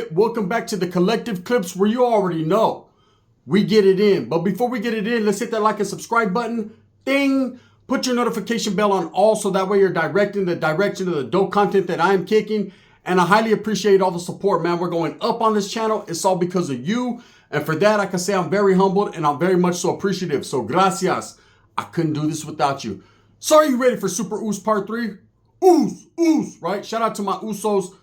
it. Welcome back to the Collective Clips, where you already know we get it in. But before we get it in, let's hit that like and subscribe button. Ding! Put your notification bell on all so that way you're directing the direction of the dope content that I am kicking. And I highly appreciate all the support, man. We're going up on this channel. It's all because of you. And for that, I can say I'm very humbled and I'm very much so appreciative. So gracias. I couldn't do this without you. So are you ready for Super Uce Part 3? Uce, right? Shout out to my Usos.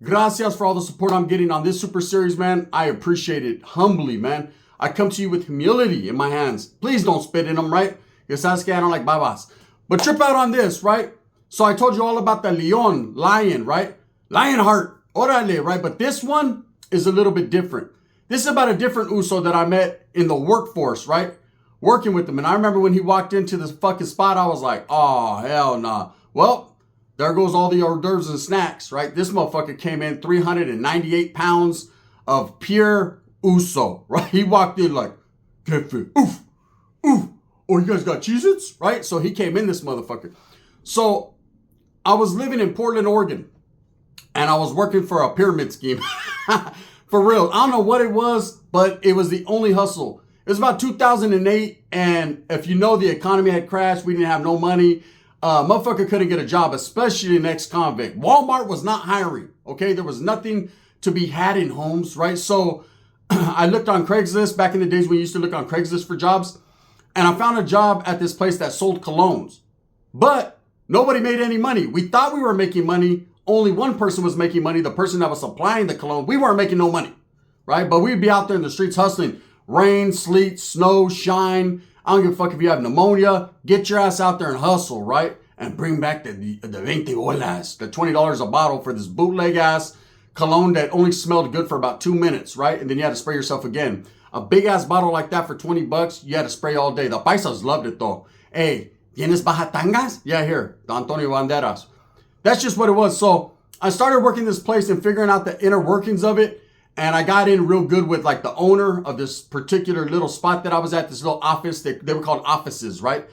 Gracias for all the support I'm getting on this super series, man. I appreciate it humbly, man. I come to you with humility in my hands. Please don't spit in them, right? Because I don't like babas. But trip out on this, right? So I told you all about the lion, right? Lionheart, orale, right? But this one is a little bit different. This is about a different Uso that I met in the workforce, right? Working with him. And I remember when he walked into this fucking spot, I was like, oh, hell nah. Well, there goes all the hors d'oeuvres and snacks, right? This motherfucker came in 398 pounds of pure Uso, right? He walked in like, get fit, oof. Oh, you guys got Cheez-Its, right? So he came in this motherfucker. So I was living in Portland, Oregon, and I was working for a pyramid scheme. For real. I don't know what it was, but it was the only hustle. It was about 2008, and if you know, the economy had crashed. We didn't have no money. Motherfucker couldn't get a job, especially an ex-convict. Walmart was not hiring, okay? There was nothing to be had in homes, right? So I looked on Craigslist back in the days when you used to look on Craigslist for jobs, and I found a job at this place that sold colognes. But nobody made any money. We thought we were making money. Only one person was making money, the person that was supplying the cologne. We weren't making no money, right? But we'd be out there in the streets hustling. Rain, sleet, snow, shine. I don't give a fuck if you have pneumonia. Get your ass out there and hustle, right? And bring back the 20 bolas, the $20 a bottle for this bootleg ass cologne that only smelled good for about 2 minutes, right? And then you had to spray yourself again. A big ass bottle like that for 20 bucks, you had to spray all day. The paisas loved it though. Hey, ¿tienes bajatangas? Yeah, here, the Antonio Banderas. That's just what it was. So I started working this place and figuring out the inner workings of it. And I got in real good with like the owner of this particular little spot that I was at, this little office. They were called offices, right?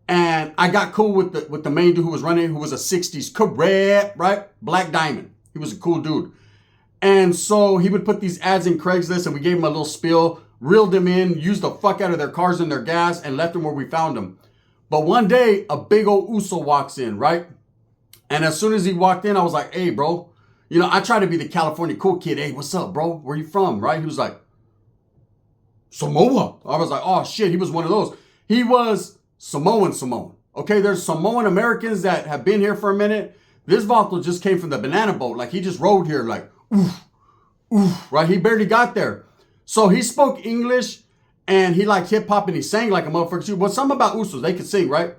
And I got cool with the main dude who was running, who was a 60s correct, right? Black Diamond. He was a cool dude. And so he would put these ads in Craigslist, and we gave him a little spiel, reeled them in, used the fuck out of their cars and their gas, and left them where we found them. But one day, a big old Uso walks in, right? And as soon as he walked in, I was like, hey, bro. You know, I try to be the California cool kid. Hey, what's up, bro? Where you from, right? He was like, Samoa. I was like, oh, shit. He was one of those. He was Samoan. Okay, there's Samoan Americans that have been here for a minute. This vato just came from the banana boat. Like, he just rode here like, oof, right? He barely got there. So he spoke English, and he liked hip-hop, and he sang like a motherfucker too. But something about Usos, they could sing, right?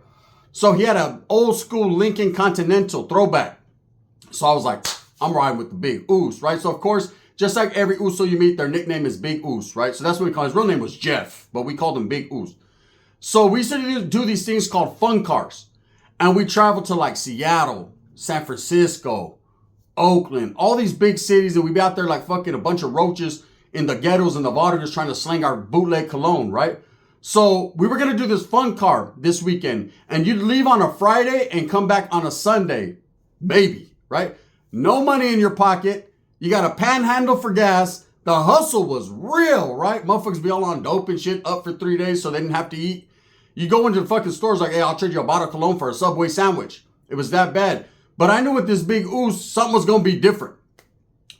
So he had an old-school Lincoln Continental throwback. So I was like, I'm riding with the Big Uce, right? So, of course, just like every Uso you meet, their nickname is Big Uce, right? So that's what we call him. His real name was Jeff, but we called him Big Uce. So we used to do these things called fun cars. And we traveled to like Seattle, San Francisco, Oakland, all these big cities. And we'd be out there like fucking a bunch of roaches in the ghettos and the water just trying to sling our bootleg cologne, right? So we were going to do this fun car this weekend. And you'd leave on a Friday and come back on a Sunday, maybe, right? No money in your pocket. You got a panhandle for gas. The hustle was real, right? Motherfuckers be all on dope and shit, up for 3 days so they didn't have to eat. You go into the fucking stores like, hey, I'll trade you a bottle of cologne for a Subway sandwich. It was that bad. But I knew with this Big Uce, something was going to be different.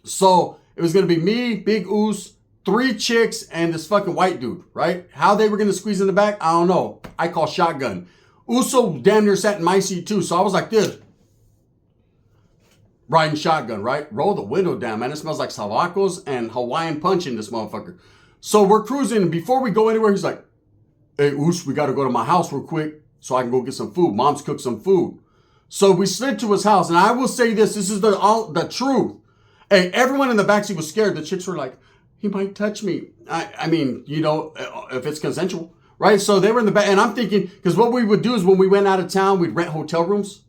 So it was going to be me, Big Uce, 3 chicks, and this fucking white dude, right? How they were going to squeeze in the back, I don't know. I call shotgun. Uso damn near sat in my seat too. So I was like this. Riding shotgun, right? Roll the window down, man. It smells like Savacos and Hawaiian Punch in this motherfucker. So we're cruising, and before we go anywhere, he's like, hey, Uce, we got to go to my house real quick so I can go get some food. Mom's cooked some food. So we slid to his house, and I will say this is the truth. Hey, everyone in the backseat was scared. The chicks were like, he might touch me. I mean, you know, if it's consensual, right? So they were in the back, and I'm thinking, because what we would do is when we went out of town, we'd rent hotel rooms,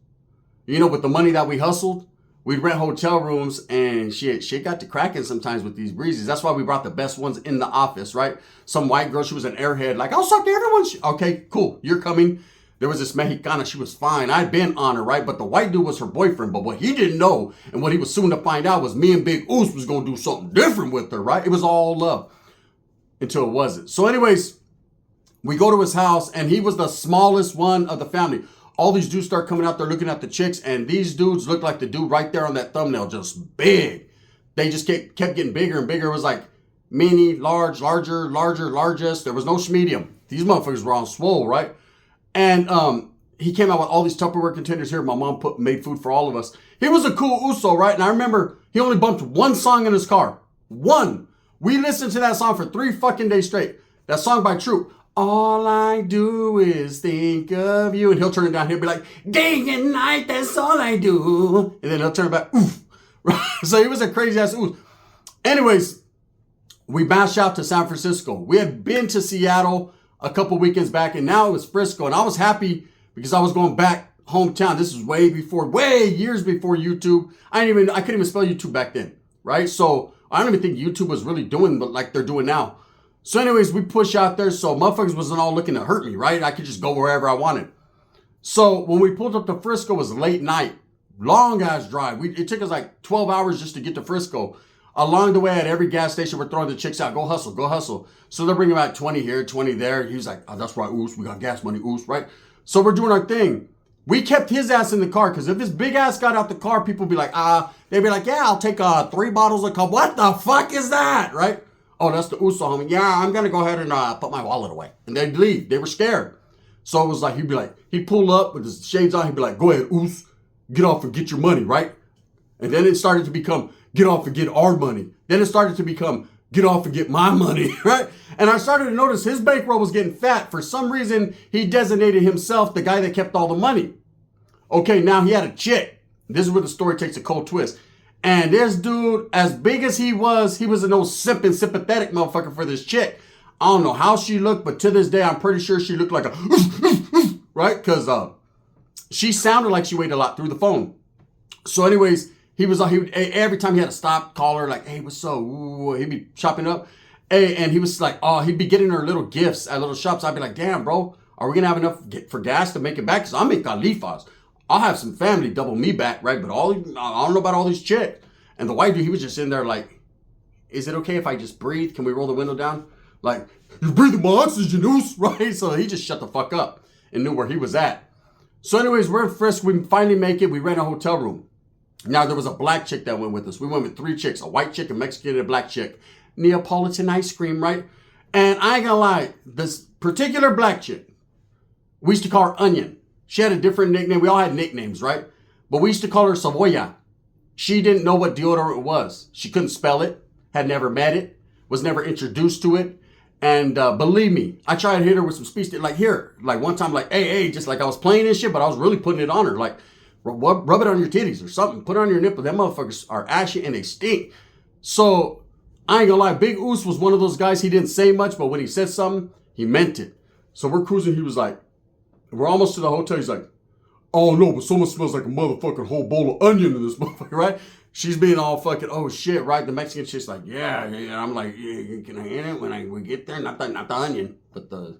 you know, with the money that we hustled. We'd rent hotel rooms, and shit got to cracking sometimes with these breezes. That's why we brought the best ones in the office, right? Some white girl, she was an airhead, like, I'll suck everyone's. Okay, cool, you're coming. there was this Mexicana, she was fine. I'd been on her, right? But the white dude was her boyfriend. But what he didn't know, and what he was soon to find out, was me and Big Uce was going to do something different with her, right? It was all love until it wasn't. So anyways, we go to his house, and he was the smallest one of the family. All these dudes start coming out there looking at the chicks, and these dudes look like the dude right there on that thumbnail, just big. They just kept getting bigger and bigger. It was like mini, large, larger, larger, largest. There was no medium. These motherfuckers were on swole, right? And he came out with all these Tupperware containers here. My mom made food for all of us. He was a cool Uso, right? And I remember he only bumped one song in his car. One. We listened to that song for 3 fucking days straight. That song by Troop. All I do is think of you. And he'll turn it down. He'll be like, day and night, that's all I do. And then he'll turn it back. Oof. So he was a crazy ass oof. Anyways, we bashed out to San Francisco. We had been to Seattle a couple weekends back, and now it was Frisco. And I was happy because I was going back hometown. This is way years before YouTube. I couldn't even spell YouTube back then, right? So I don't even think YouTube was really doing like they're doing now. So anyways, we push out there. So motherfuckers wasn't all looking to hurt me, right? I could just go wherever I wanted. So when we pulled up to Frisco, it was late night. Long ass drive. It took us like 12 hours just to get to Frisco. Along the way, at every gas station, we're throwing the chicks out. Go hustle, go hustle. So they're bringing about 20 here, 20 there. He was like, oh, that's right, Oos. We got gas money, Oos, right? So we're doing our thing. We kept his ass in the car because if his big ass got out the car, people would be like, they'd be like, yeah, I'll take 3 bottles of cup. What the fuck is that, right? Oh, that's the Uso homie. Yeah, I'm going to go ahead and put my wallet away. And they'd leave. They were scared. So it was like, he'd pull up with his shades on. He'd be like, go ahead, Oos, get off and get your money, right? And then it started to become, get off and get our money. Then it started to become, get off and get my money, right? And I started to notice his bankroll was getting fat. For some reason, he designated himself the guy that kept all the money. Okay, now he had a chick. This is where the story takes a cold twist. And this dude, as big as he was an old simping, sympathetic motherfucker for this chick. I don't know how she looked, but to this day, I'm pretty sure she looked like a, right? Because she sounded like she weighed a lot through the phone. So anyways, he would every time he had to stop, call her like, hey, what's up? Ooh, he'd be chopping up. Hey, and he was like, he'd be getting her little gifts at little shops. I'd be like, damn, bro, are we going to have enough for gas to make it back? Because I'll make califas. I'll have some family double me back, right? But I don't know about all these chicks. And the white dude, he was just in there like, is it okay if I just breathe? Can we roll the window down? Like, you're breathing my oxygen, Oos, right? So he just shut the fuck up and knew where he was at. So anyways, we're in Frisco. We finally make it. We rent a hotel room. Now, there was a black chick that went with us. We went with 3 chicks, a white chick, a Mexican, and a black chick. Neapolitan ice cream, right? And I ain't gonna lie, this particular black chick, we used to call her Onion. She had a different nickname. We all had nicknames, right? But we used to call her Savoya. She didn't know what deodorant was. She couldn't spell it, had never met it, was never introduced to it. And believe me, I tried to hit her with some speech, like here, like one time, like, hey, just like I was playing this shit, but I was really putting it on her. Like, rub it on your titties or something. Put it on your nipple. Them motherfuckers are ashy and they stink. So, I ain't gonna lie. Big Uce was one of those guys. He didn't say much, but when he said something, he meant it. So we're cruising. He was like, we're almost to the hotel. He's like, oh no, but someone smells like a motherfucking whole bowl of onion in this motherfucker, right? She's being all fucking, oh shit, right? The Mexican chick's like, yeah. I'm like, yeah, can I hit it when we get there? Not the onion, but the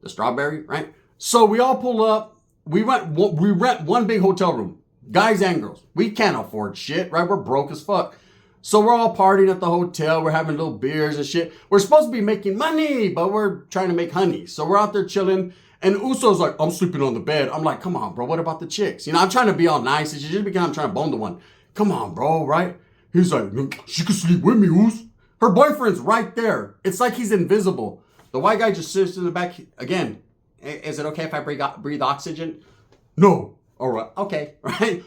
strawberry, right? So we all pull up. We rent one big hotel room, guys and girls. We can't afford shit, right? We're broke as fuck. So we're all partying at the hotel. We're having little beers and shit. We're supposed to be making money, but we're trying to make honey. So we're out there chilling. And Uso's like, I'm sleeping on the bed. I'm like, come on, bro. What about the chicks? I'm trying to be all nice. It's just because I'm trying to bone the one. Come on, bro, right? He's like, she can sleep with me, Us. Her boyfriend's right there. It's like he's invisible. The white guy just sits in the back. Again, is it okay if I breathe oxygen? No. All right. Okay. Right?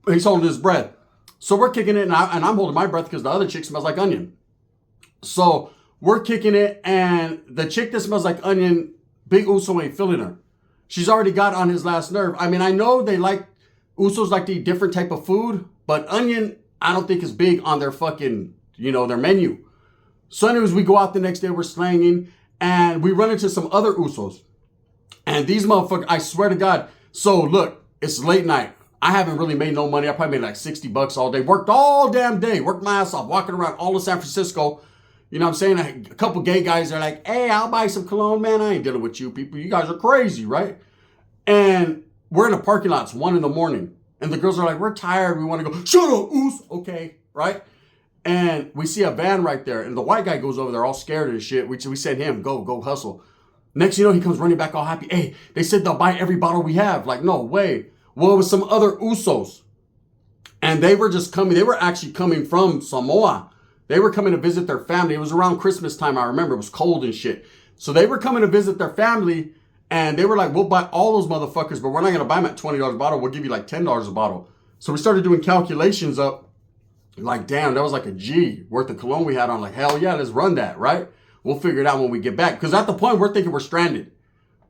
He's holding his breath. So we're kicking it, and I'm holding my breath because the other chick smells like onion. So we're kicking it, and the chick that smells like onion, Big Uso ain't feeling her. She's already got on his last nerve. I mean, I know Usos like to eat different type of food, but onion, I don't think is big on their fucking, their menu. So anyways, we go out the next day, we're slanging, and we run into some other Usos. And these motherfuckers, I swear to God. So look, it's late night. I haven't really made no money. I probably made like $60 all day. Worked all damn day. Worked my ass off. Walking around all of San Francisco. You know what I'm saying? A couple gay guys are like, hey, I'll buy some cologne, man. I ain't dealing with you people. You guys are crazy, right? And we're in a parking lot. It's 1 a.m. And the girls are like, we're tired. We want to go. Shut up, Uce. Okay, right? And we see a van right there. And the white guy goes over there all scared and shit. We send him, go hustle. Next you know, he comes running back all happy. Hey, they said they'll buy every bottle we have. Like, no way. Well, it was some other Usos. And they were just coming. They were actually coming from Samoa. They were coming to visit their family. It was around Christmas time, I remember. It was cold and shit. So they were coming to visit their family. And they were like, we'll buy all those motherfuckers, but we're not going to buy them at $20 a bottle. We'll give you like $10 a bottle. So we started doing calculations up. Like, damn, that was like a G worth of cologne we had on. Like, hell yeah, let's run that, right? We'll figure it out when we get back. Because at the point, we're thinking we're stranded.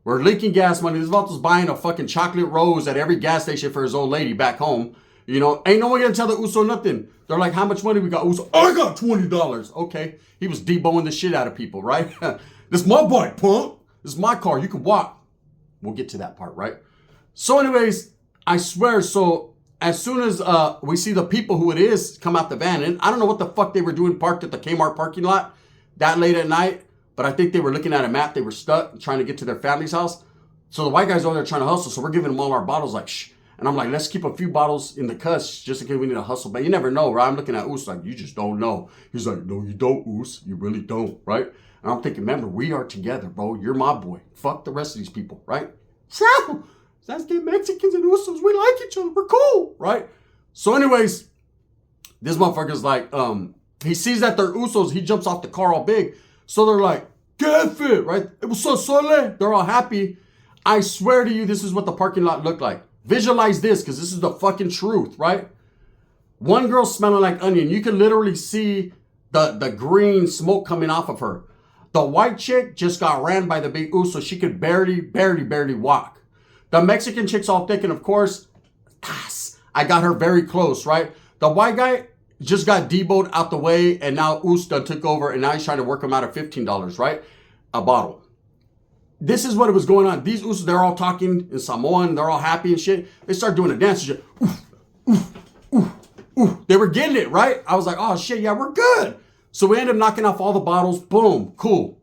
We're leaking gas money. This Vato's buying a fucking chocolate rose at every gas station for his old lady back home. You know, ain't no one gonna tell the Uso nothing. They're like, how much money we got? Uso, I got $20. Okay. He was deboing the shit out of people, right? This is my bike, punk. This is my car. You can walk. We'll get to that part, right? So anyways, I swear, so as soon as we see the people who it is come out the van, and I don't know what the fuck they were doing parked at the Kmart parking lot that late at night, but I think they were looking at a map. They were stuck trying to get to their family's house. So the white guy's over there trying to hustle. So we're giving them all our bottles like, shh. And I'm like, let's keep a few bottles in the cuss just in case we need to hustle. But you never know, right? I'm looking at Uce like, you just don't know. He's like, no, you don't, Uce. You really don't, right? And I'm thinking, remember, we are together, bro. You're my boy. Fuck the rest of these people, right? So let's get Mexicans and Usos. We like each other. We're cool, right? So anyways, this motherfucker's like, he sees that they're Usos. He jumps off the car all big. So they're like, get fit, right? It was so sole. They're all happy. I swear to you, this is what the parking lot looked like. Visualize this, because this is the fucking truth, right? One girl smelling like onion. You can literally see the green smoke coming off of her. The white chick just got ran by the Big Uce, so she could barely walk. The Mexican chick's all thick, and of course, I got her very close, right? The white guy just got deboed out the way, and now Uce done took over, and now he's trying to work him out of $15, right? A bottle. This is what it was going on. These Usos, they're all talking in Samoan. They're all happy and shit. They start doing a dance and shit. Oof, oof, oof, oof. They were getting it, right? I was like, oh, shit, yeah, we're good. So we ended up knocking off all the bottles. Boom, cool.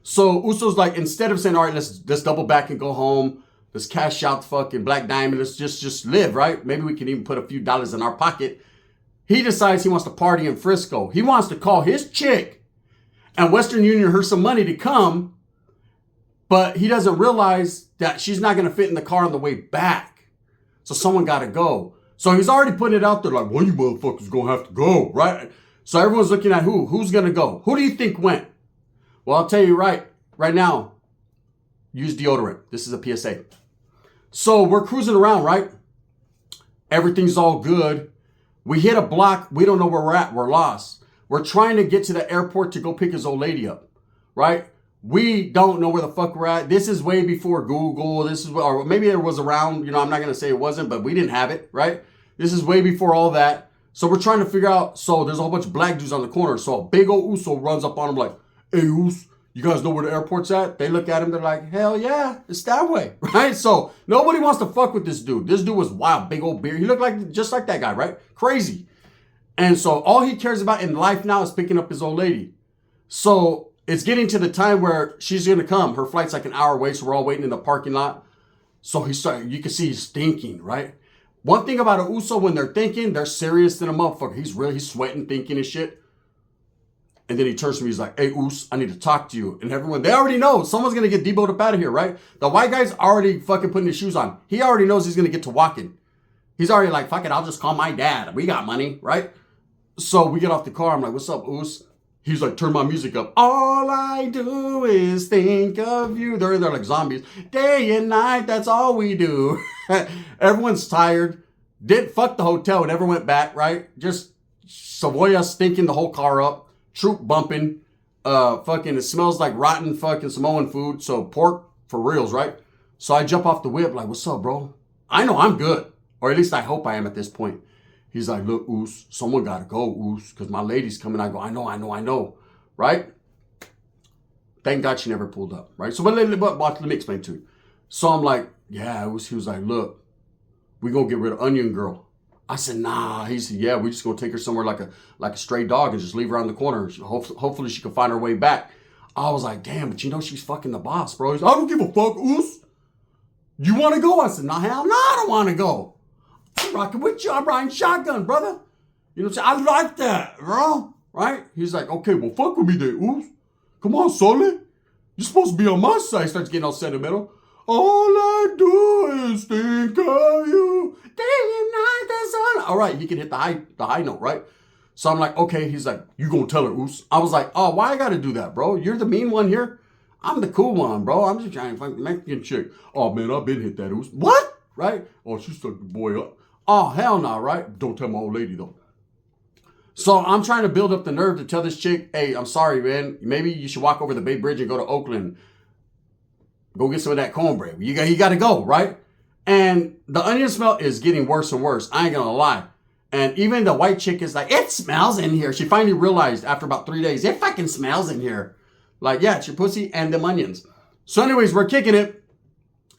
So Uso's like, instead of saying, all right, let's double back and go home. Let's cash out the fucking Black Diamond. Let's just live, right? Maybe we can even put a few dollars in our pocket. He decides he wants to party in Frisco. He wants to call his chick and Western Union her some money to come. But he doesn't realize that she's not going to fit in the car on the way back. So someone got to go. So he's already putting it out there like, one of you motherfuckers going to have to go, right? So everyone's looking at who's going to go. Who do you think went? Well, I'll tell you right now, use deodorant. This is a PSA. So we're cruising around, right? Everything's all good. We hit a block. We don't know where we're at. We're lost. We're trying to get to the airport to go pick his old lady up, right? We don't know where the fuck we're at. This is way before Google. This is, or maybe it was around, you know, I'm not going to say it wasn't, but we didn't have it, right? This is way before all that. So we're trying to figure out, so there's a whole bunch of black dudes on the corner. So a big old Uso runs up on him like, hey, Uce, you guys know where the airport's at? They look at him, they're like, hell yeah, it's that way, right? So nobody wants to fuck with this dude. This dude was wild, big old beard. He looked like just like that guy, right? Crazy. And so all he cares about in life now is picking up his old lady. So it's getting to the time where she's going to come. Her flight's like an hour away, so we're all waiting in the parking lot. So you can see he's thinking, right? One thing about a Uso, when they're thinking, they're serious than a motherfucker. He's sweating, thinking and shit. And then he turns to me, he's like, hey, Uce, I need to talk to you. And everyone, they already know someone's going to get deboed up out of here, right? The white guy's already fucking putting his shoes on. He already knows he's going to get to walking. He's already like, fuck it, I'll just call my dad. We got money, right? So we get off the car. I'm like, what's up, Uce? He's like, turn my music up. All I do is think of you. They're like zombies. Day and night, that's all we do. Everyone's tired. Fuck the hotel. It never went back, right? Just Savoya stinking the whole car up. Troop bumping. Fucking, it smells like rotten fucking Samoan food. So pork for reals, right? So I jump off the whip like, what's up, bro? I know I'm good. Or at least I hope I am at this point. He's like, look, Uce, someone got to go, Uce, because my lady's coming. I go, I know, right? Thank God she never pulled up, right? So but let me explain to you. So I'm like, yeah, he was like, look, we're going to get rid of Onion Girl. I said, nah. He said, yeah, we're just going to take her somewhere like a stray dog and just leave her on the corner. Hopefully she can find her way back. I was like, damn, but you know she's fucking the boss, bro. He's like, I don't give a fuck, Uce. You want to go? I said, no, hell no, I don't want to go. I'm rocking with you. I'm riding shotgun, brother. You know what I'm saying? I like that, bro. Right? He's like, okay, well, fuck with me then, Uce. Come on, Sully. You're supposed to be on my side. He starts getting all sentimental. All I do is think of you. Day and night, the sun. All right, he can hit the high note, right? So I'm like, okay. He's like, you gonna tell her, Uce? I was like, oh, why I gotta do that, bro? You're the mean one here. I'm the cool one, bro. I'm just trying to fuck the Mexican chick. Oh, man, I've been hit that, Uce. What? Right? Oh, she stuck the boy up. Oh, hell no, right? Don't tell my old lady, though. So I'm trying to build up the nerve to tell this chick, hey, I'm sorry, man. Maybe you should walk over the Bay Bridge and go to Oakland. Go get some of that cornbread. You got to go, right? And the onion smell is getting worse and worse. I ain't going to lie. And even the white chick is like, it smells in here. She finally realized after about 3 days, it fucking smells in here. Like, yeah, it's your pussy and them onions. So anyways, we're kicking it.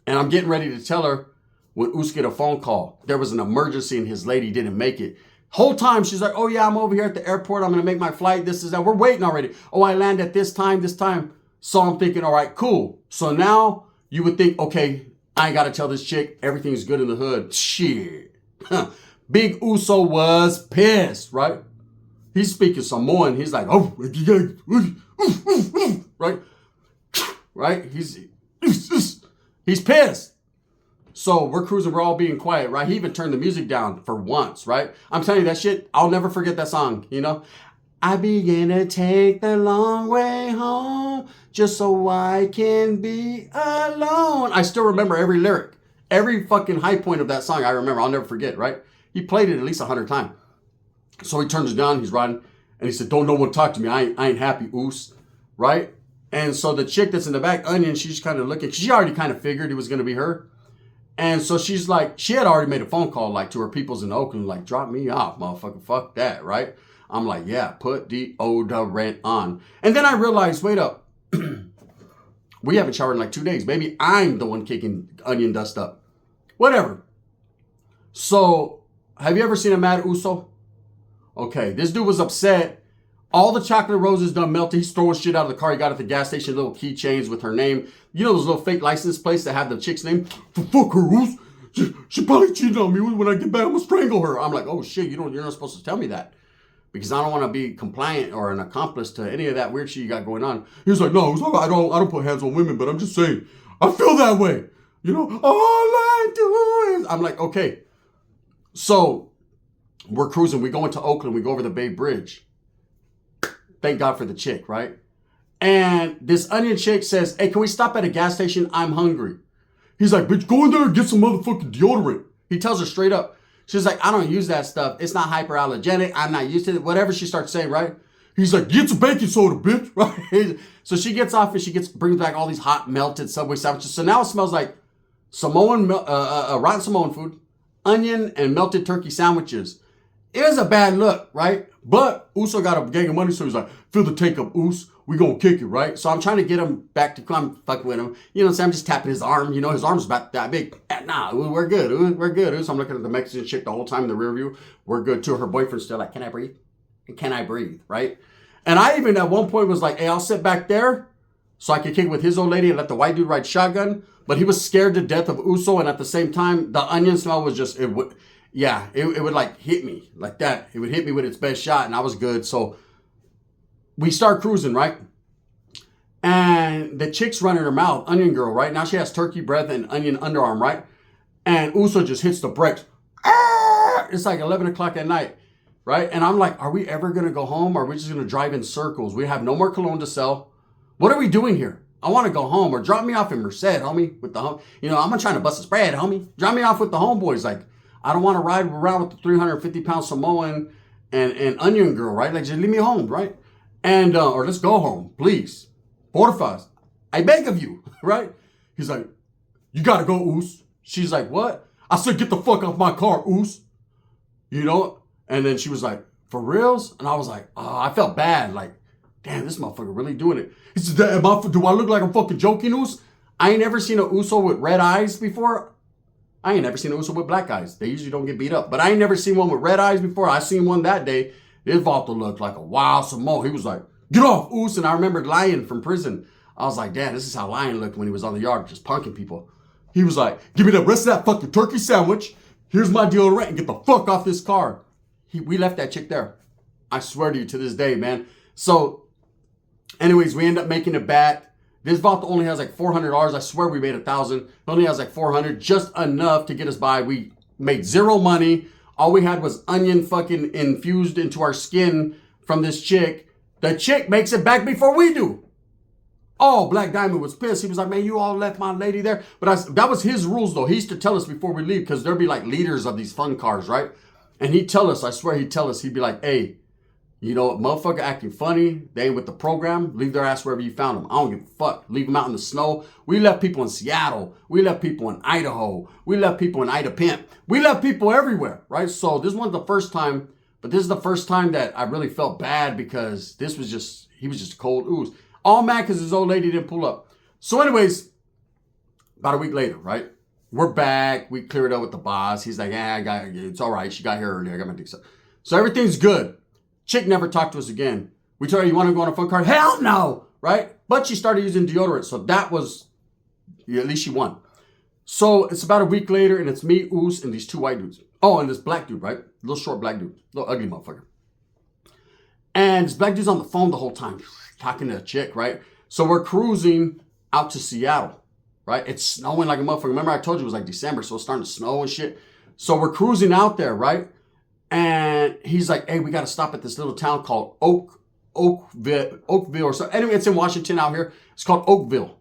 And I'm getting ready to tell her when Uce get a phone call. There was an emergency and his lady didn't make it. Whole time she's like, oh yeah, I'm over here at the airport. I'm going to make my flight. This is that. We're waiting already. Oh, I land at this time. So I'm thinking, all right, cool. So now you would think, okay, I ain't got to tell this chick everything's good in the hood. Shit. Big Uso was pissed, right? He's speaking Samoan. He's like, oh, right? Right? He's pissed. So we're cruising, we're all being quiet, right? He even turned the music down for once, right? I'm telling you that shit, I'll never forget that song, you know? I begin to take the long way home just so I can be alone. I still remember every lyric. Every fucking high point of that song I remember. I'll never forget, right? He played it at least 100 times. So he turns it down, he's riding, and he said, don't no one talk to me. I ain't happy, Uce, right? And so the chick that's in the back, Onion, she's kind of looking. She already kind of figured it was going to be her. And so she's like, she had already made a phone call like to her peoples in Oakland, like, drop me off, motherfucker, fuck that, right? I'm like, yeah, put deodorant on. And then I realized, wait up, we haven't showered in like 2 days. Maybe I'm the one kicking onion dust up. Whatever. So, have you ever seen a mad Uso? Okay, this dude was upset. All the chocolate roses done melted. He's throwing shit out of the car. He got at the gas station, little keychains with her name. You know those little fake license plates that have the chick's name? Fuck her, Uce. She probably cheated on me. When I get back, I'm gonna strangle her. I'm like, oh shit, you're not supposed to tell me that. Because I don't want to be compliant or an accomplice to any of that weird shit you got going on. He was like, no, I don't put hands on women, but I'm just saying, I feel that way. You know, all I do is, I'm like, okay. So we're cruising. We go into Oakland. We go over the Bay Bridge. Thank God for the chick, right? And this onion chick says, hey, can we stop at a gas station? I'm hungry. He's like, bitch, go in there and get some motherfucking deodorant. He tells her straight up. She's like, I don't use that stuff. It's not hyperallergenic. I'm not used to it. Whatever she starts saying, right? He's like, get some baking soda, bitch, right? So she gets off and brings back all these hot melted Subway sandwiches. So now it smells like rotten Samoan food, onion, and melted turkey sandwiches. It was a bad look, right? But Uso got a gang of money, so he's like, fill the tank up, Uce. We gonna kick it, right? So I'm trying to get him back to come fuck with him. You know what I'm saying? I'm just tapping his arm. You know, his arm's about that big. Nah, we're good. We're good. So I'm looking at the Mexican chick the whole time in the rear view. We're good too. Her boyfriend's still like, can I breathe? Can I breathe, right? And I even at one point was like, hey, I'll sit back there so I can kick with his old lady and let the white dude ride shotgun. But he was scared to death of Uso. And at the same time, the onion smell was just, it would like hit me like that. It would hit me with its best shot and I was good. So we start cruising, right? And the chick's running her mouth, onion girl, right? Now she has turkey breath and onion underarm, right? And Uso just hits the brakes. It's like 11 o'clock at night, right? And I'm like, are we ever going to go home? Or are we just going to drive in circles? We have no more cologne to sell. What are we doing here? I want to go home or drop me off in Merced, homie, with the home. You know, I'm not trying to bust a spread, homie. Drop me off with the homeboys. Like, I don't want to ride around with the 350-pound Samoan and onion girl, right? Like, just leave me home, right? And, or let's go home, please. Porfas, I beg of you, right? He's like, you got to go, Uce. She's like, what? I said, get the fuck off my car, Uce. You know? And then she was like, for reals? And I was like, oh, I felt bad. Like, damn, this motherfucker really doing it. He said, do I look like I'm fucking joking, Uce? I ain't never seen a Uso with red eyes before. I ain't never seen an Uso with black eyes. They usually don't get beat up. But I ain't never seen one with red eyes before. I seen one that day. His Volta looked like a wild Samoan. He was like, get off, Uce. And I remembered Lion from prison. I was like, damn, this is how Lion looked when he was on the yard, just punking people. He was like, give me the rest of that fucking turkey sandwich. Here's my deodorant and get the fuck off this car. We left that chick there. I swear to you, to this day, man. So, anyways, we end up making it back. This vault only has like $400. I swear we made $1,000. It only has like $400, just enough to get us by. We made zero money. All we had was onion fucking infused into our skin from this chick. The chick makes it back before we do. Oh, Black Diamond was pissed. He was like, man, you all left my lady there. But that was his rules, though. He used to tell us before we leave, because there'd be like leaders of these fun cars, right? And he'd tell us, I swear he'd tell us, he'd be like, hey, you know, motherfucker acting funny, they ain't with the program, leave their ass wherever you found them. I don't give a fuck. Leave them out in the snow. We left people in Seattle. We left people in Idaho. We left people in Ida Pimp. We left people everywhere, right? So this wasn't the first time, but this is the first time that I really felt bad, because this was just, he was just a cold ooze. All mad because his old lady didn't pull up. So anyways, about a week later, right? We're back. We cleared up with the boss. He's like, yeah, it's all right. She got here early. I got my dick sucked. So everything's good. Chick never talked to us again. We told her, you want to go on a phone card? Hell no, right? But she started using deodorant. So that was, at least she won. So it's about a week later, and it's me, Uce, and these two white dudes. Oh, and this black dude, right? Little short black dude. Little ugly motherfucker. And this black dude's on the phone the whole time, talking to a chick, right? So we're cruising out to Seattle, right? It's snowing like a motherfucker. Remember I told you it was like December, so it's starting to snow and shit. So we're cruising out there, right? And he's like, hey, we got to stop at this little town called Oakville or so. Anyway, it's in Washington out here. It's called Oakville.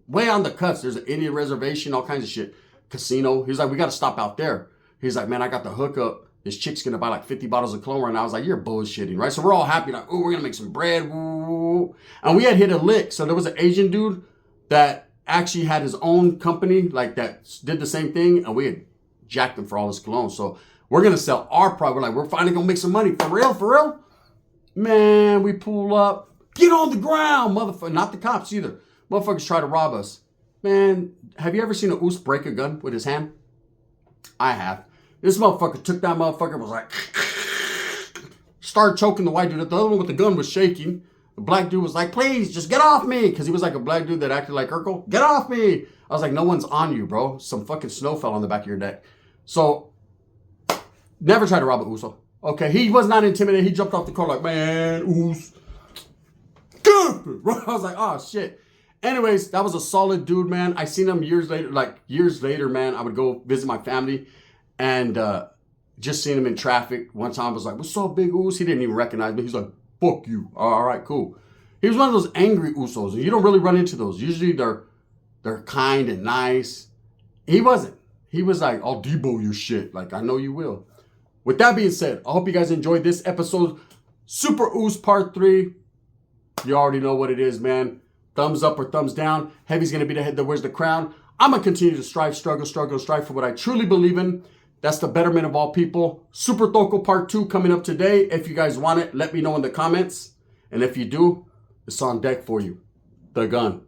Way on the cuts. There's an Indian reservation, all kinds of shit. Casino. He's like, we got to stop out there. He's like, man, I got the hookup. This chick's going to buy like 50 bottles of cologne right now. I was like, you're bullshitting, right? So we're all happy. Like, oh, we're going to make some bread. Ooh. And we had hit a lick. So there was an Asian dude that actually had his own company, like that did the same thing. And we had jacked him for all this cologne. So we're going to sell our product. We're like, we're finally going to make some money. For real? For real? Man, we pull up. Get on the ground, motherfucker. Not the cops either. Motherfuckers try to rob us. Man, have you ever seen a Uce break a gun with his hand? I have. This motherfucker took that motherfucker, was like, started choking the white dude. The other one with the gun was shaking. The black dude was like, please, just get off me. Because he was like a black dude that acted like Urkel. Get off me. I was like, no one's on you, bro. Some fucking snow fell on the back of your neck. So, never try to rob a Uso. Okay, he was not intimidated. He jumped off the car like, man, Uce. I was like, oh, shit. Anyways, that was a solid dude, man. I seen him years later, man. I would go visit my family. And just seeing him in traffic. One time I was like, what's up, Big Uce? He didn't even recognize me. He's like, fuck you. All right, cool. He was one of those angry Usos. And you don't really run into those. Usually they're kind and nice. He wasn't. He was like, I'll debo your shit. Like, I know you will. With that being said, I hope you guys enjoyed this episode. Super Uce Part 3. You already know what it is, man. Thumbs up or thumbs down. Heavy's going to be the head that wears the crown. I'm going to continue to strive for what I truly believe in. That's the betterment of all people. Super Toco Part 2 coming up today. If you guys want it, let me know in the comments. And if you do, it's on deck for you. The gun.